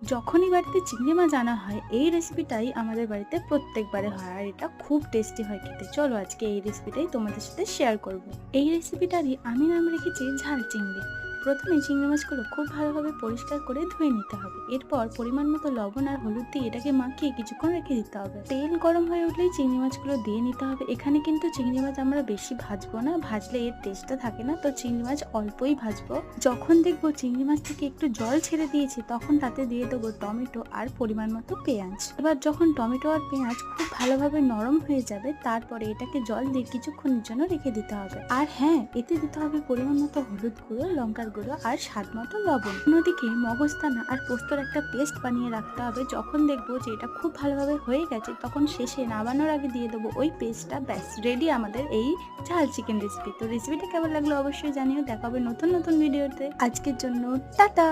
যখনই বাড়িতে চিংড়ি মাছ আনা হয় এই রেসিপিটাই আমাদের বাড়িতে প্রত্যেকবারে হয়, আর এটা খুব টেস্টি হয় খেতে। চলো আজকে এই রেসিপিটাই তোমাদের সাথে শেয়ার করব। এই রেসিপিটারই আমি নাম রেখেছি ঝাল চিংড়ি। প্রথমে চিংড়ি মাছগুলো খুব ভালোভাবে পরিষ্কার করে ধুয়ে নিতে হবে। এরপর পরিমাণ মতো লবণ আর হলুদ দিয়ে এটাকে মাখিয়ে কিছুক্ষণ রেখে দিতে হবে। তেল গরম হয়ে উঠলেই চিংড়ি মাছগুলো দিয়ে নিতে হবে। এখানে কিন্তু চিংড়ি মাছ আমরা বেশি ভাজবো না, ভাজলে এর টেস্টটা থাকে না, তো চিংড়ি মাছ অল্পই ভাজবো। যখন দেখবো চিংড়ি মাছ থেকে একটু জল ছেড়ে দিয়েছি তখন তাতে দিয়ে দেবো টমেটো আর পরিমাণ মতো পেঁয়াজ। এবার যখন টমেটো আর পেঁয়াজ খুব ভালোভাবে নরম হয়ে যাবে তারপরে এটাকে জল দিয়ে কিছুক্ষণের জন্য রেখে দিতে হবে। আর হ্যাঁ, এতে দিতে হবে পরিমাণ মতো হলুদ গুঁড়ো, লঙ্কার গুঁড়ো আর স্বাদ মতো লবণ। অন্যদিকে মগজদানা আর পোস্তর একটা পেস্ট বানিয়ে রাখতে হবে। যখন দেখবো যে এটা খুব ভালোভাবে হয়ে গেছে তখন শেষে নামানোর আগে দিয়ে দেবো ওই পেস্টটা। ব্যাস রেডি আমাদের এই ঝাল চিকেন রেসিপি। তো রেসিপিটা কেমন লাগলো অবশ্যই জানিও। দেখা হবে নতুন নতুন ভিডিওতে। আজকের জন্য টাটা।